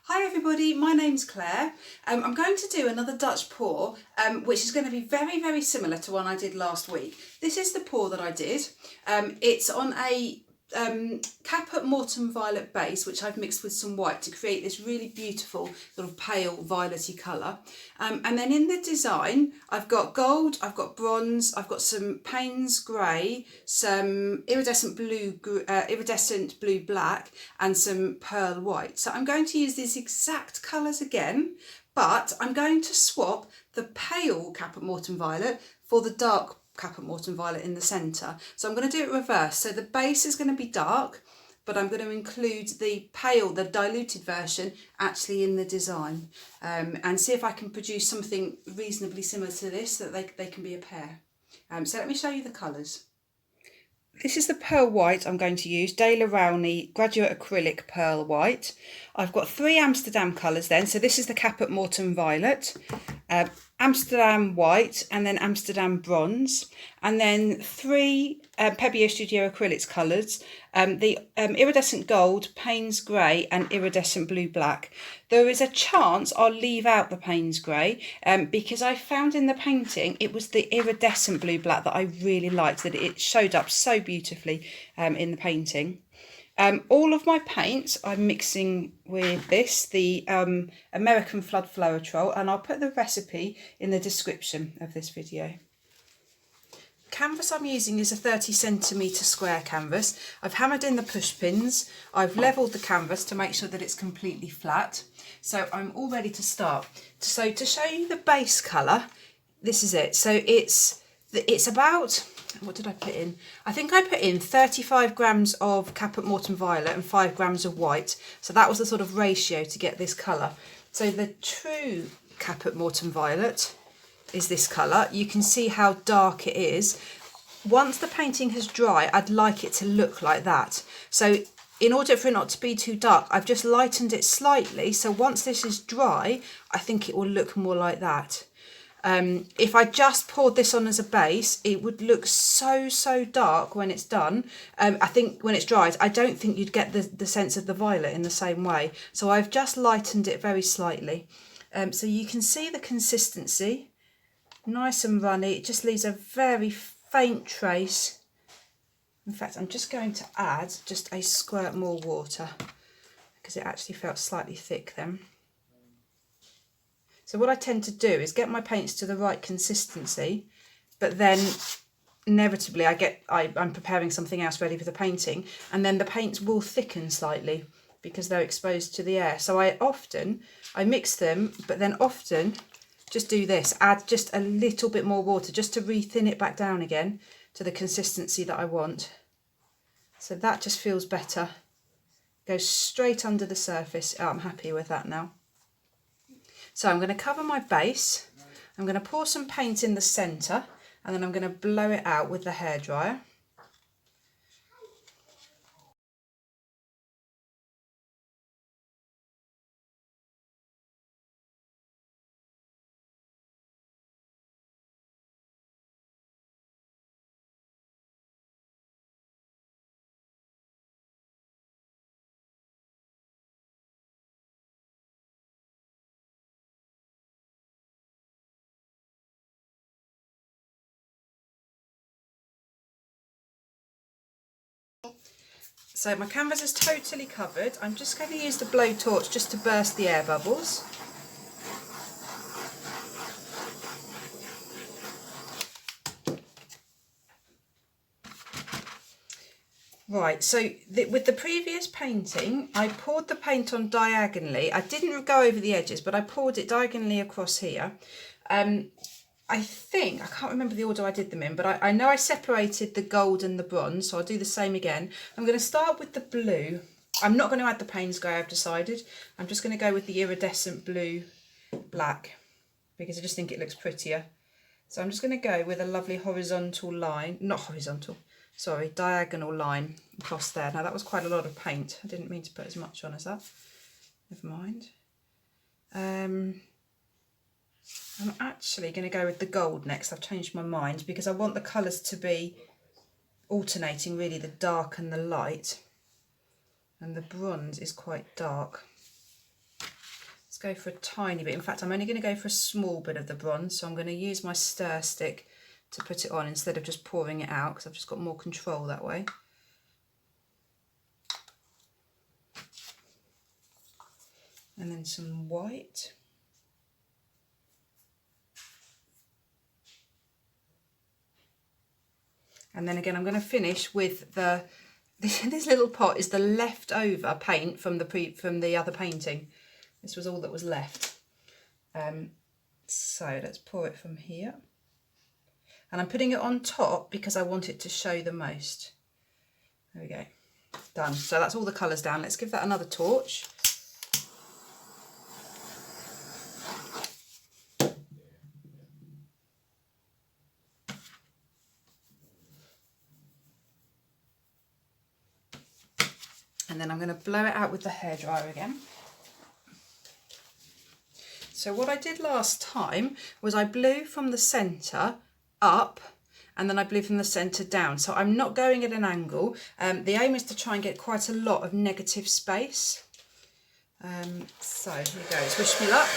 Hi everybody, my name's Claire. I'm going to do another Dutch pour, which is going to be very similar to one I did last week. This is the pour that I did. It's on a Caput Mortem Violet base, which I've mixed with some white to create this really beautiful sort of pale violety colour. And then in the design, I've got gold, I've got bronze, I've got some Payne's grey, some iridescent blue black, and some pearl white. So I'm going to use these exact colours again, but I'm going to swap the pale Caput Mortem Violet for the dark Caput Mortem Violet in the centre. So I'm going to do it reverse. So the base is going to be dark, but I'm going to include the pale, the diluted version, actually in the design, and see if I can produce something reasonably similar to this, so that they can be a pair. So let me show you the colours. This is the pearl white I'm going to use, De La Rowney Graduate Acrylic Pearl White. I've got 3 Amsterdam colours then, so this is the Caput Mortem Violet, Amsterdam White, and then Amsterdam Bronze, and then 3 Pebeo Studio Acrylics colours, the Iridescent Gold, Payne's Grey, and Iridescent Blue Black. There is a chance I'll leave out the Payne's Grey because I found in the painting it was the Iridescent Blue Black that I really liked, that it showed up so beautifully in the painting. All of my paints I'm mixing with this, the American Flood Floetrol, and I'll put the recipe in the description of this video. Canvas I'm using is a 30cm square canvas. I've hammered in the push pins, I've levelled the canvas to make sure that it's completely flat. So I'm all ready to start. So to show you the base colour, this is it. So it's about, what did I put in? I think I put in 35 grams of Caput Mortem Violet and 5 grams of white. So that was the sort of ratio to get this colour. So the true Caput Mortem Violet is this colour. You can see how dark it is. Once the painting has dried, I'd like it to look like that. So in order for it not to be too dark, I've just lightened it slightly. So once this is dry, I think it will look more like that. If I just poured this on as a base, it would look so dark when it's done. I think when it's dried, I don't think you'd get the sense of the violet in the same way. So I've just lightened it very slightly. So you can see the consistency, nice and runny. It just leaves a very faint trace. In fact, I'm just going to add just a squirt more water because it actually felt slightly thick then. So what I tend to do is get my paints to the right consistency, but then inevitably I'm preparing something else ready for the painting, and then the paints will thicken slightly because they're exposed to the air. So I mix them, but then often just do this, add just a little bit more water just to re-thin it back down again to the consistency that I want. So that just feels better. Goes straight under the surface. Oh, I'm happy with that now. So I'm going to cover my base, I'm going to pour some paint in the centre, and then I'm going to blow it out with the hairdryer. So my canvas is totally covered. I'm just going to use the blowtorch just to burst the air bubbles. Right, so with the previous painting, I poured the paint on diagonally. I didn't go over the edges, but I poured it diagonally across here. I can't remember the order I did them in, but I know I separated the gold and the bronze, so I'll do the same again. I'm going to start with the blue. I'm not going to add the Payne's Grey, I've decided. I'm just going to go with the iridescent blue black because I just think it looks prettier. So I'm just going to go with a lovely horizontal line, diagonal line across there. Now that was quite a lot of paint. I didn't mean to put as much on as that. Never mind. I'm actually going to go with the gold next. I've changed my mind because I want the colours to be alternating, really, the dark and the light. And the bronze is quite dark. go for a tiny bit. In fact, I'm only going to go for a small bit of the bronze, so I'm going to use my stir stick to put it on instead of just pouring it out, because I've just got more control that way. And then some white. And then again, I'm going to finish with this little pot is the leftover paint from the other painting. This was all that was left. So let's pour it from here. And I'm putting it on top because I want it to show the most. There we go. Done. So that's all the colours down. Let's give that another torch. And then I'm going to blow it out with the hairdryer again. So what I did last time was I blew from the centre up, and then I blew from the centre down. So I'm not going at an angle. The aim is to try and get quite a lot of negative space. So here goes. Wish me luck.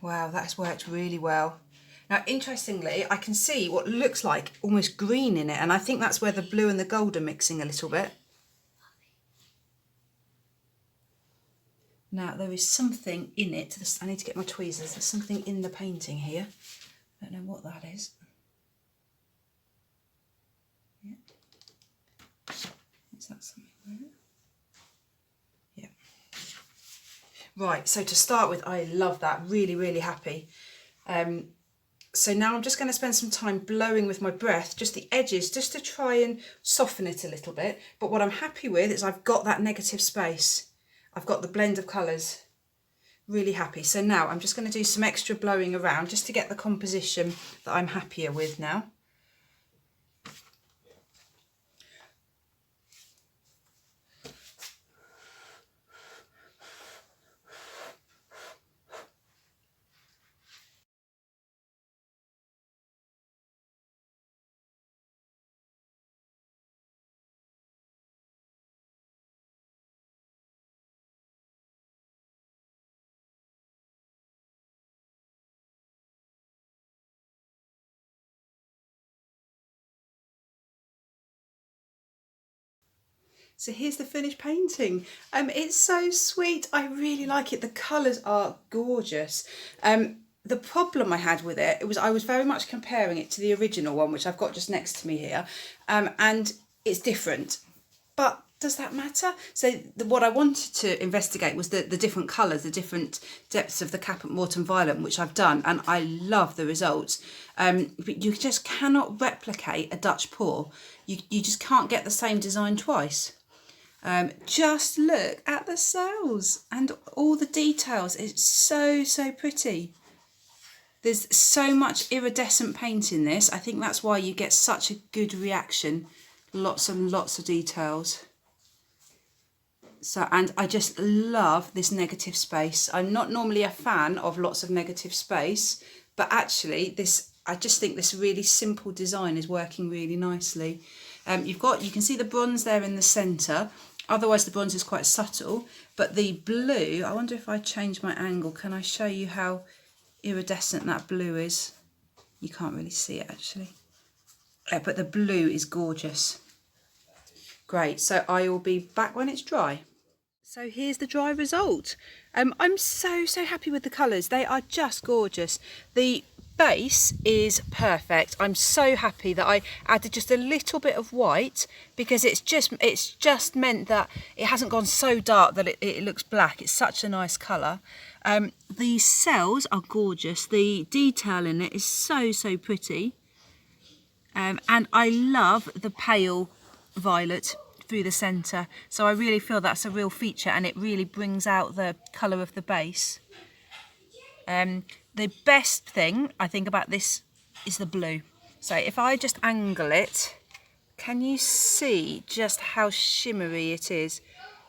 Wow, that's worked really well. Now, interestingly, I can see what looks like almost green in it, and I think that's where the blue and the gold are mixing a little bit. Now, there is something in it. I need to get my tweezers. There's something in the painting here. I don't know what that is. Yeah. Is that something there? Yeah. Right, so to start with, I love that. Really, really happy. So now I'm just going to spend some time blowing with my breath, just the edges, just to try and soften it a little bit. But what I'm happy with is I've got that negative space. I've got the blend of colours. Really happy. So now I'm just going to do some extra blowing around just to get the composition that I'm happier with now. So here's the finished painting. It's so sweet. I really like it. The colours are gorgeous. The problem I had with it was I was very much comparing it to the original one, which I've got just next to me here, and it's different. But does that matter? So what I wanted to investigate was the different colours, the different depths of the Caput Mortuum Violet, which I've done, and I love the results. But you just cannot replicate a Dutch pour. You just can't get the same design twice. Just look at the cells and all the details. It's so, so pretty. There's so much iridescent paint in this. I think that's why you get such a good reaction. Lots and lots of details. So, and I just love this negative space. I'm not normally a fan of lots of negative space, but actually I just think this really simple design is working really nicely. You can see the bronze there in the centre. Otherwise the bronze is quite subtle, but the blue, I wonder if I change my angle, can I show you how iridescent that blue is? You can't really see it actually. But the blue is gorgeous. Great, so I will be back when it's dry. So here's the dry result. I'm so happy with the colours. They are just gorgeous. The base is perfect. I'm so happy that I added just a little bit of white because it's just meant that it hasn't gone so dark that it looks black. It's such a nice colour. The cells are gorgeous. The detail in it is so pretty. And I love the pale violet through the centre. So I really feel that's a real feature and it really brings out the colour of the base. The best thing I think about this is the blue. So if I just angle it, can you see just how shimmery it is?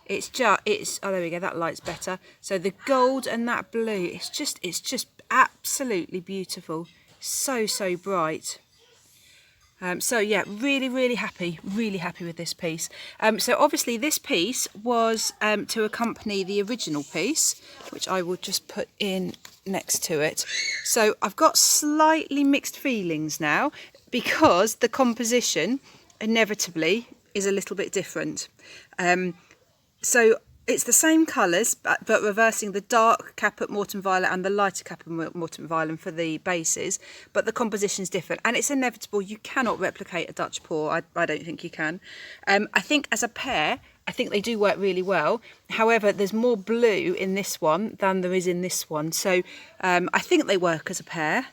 It's oh, there we go, that light's better. So the gold and that blue, it's just absolutely beautiful. So bright. So yeah, really happy with this piece. So obviously this piece was to accompany the original piece, which I will just put in next to it. So I've got slightly mixed feelings now because the composition inevitably is a little bit different. So it's the same colours, but reversing the dark Caput Mortem Violet and the lighter Caput Mortem Violet for the bases, but the composition's different. And it's inevitable, you cannot replicate a Dutch pour, I don't think you can. I think as a pair, I think they do work really well. However, there's more blue in this one than there is in this one. So I think they work as a pair.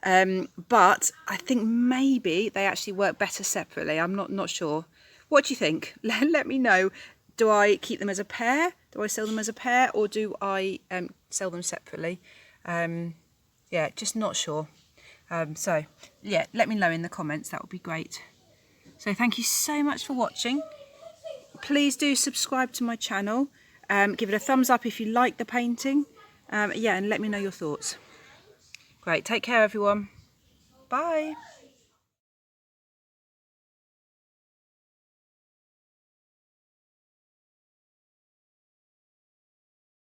But I think maybe they actually work better separately. I'm not sure. What do you think? Let me know. Do I keep them as a pair? Do I sell them as a pair, or do I sell them separately? Yeah, just not sure. So yeah, let me know in the comments. That would be great. So thank you so much for watching. Please do subscribe to my channel. Give it a thumbs up if you like the painting. Yeah, and let me know your thoughts. Great. Take care, everyone. Bye.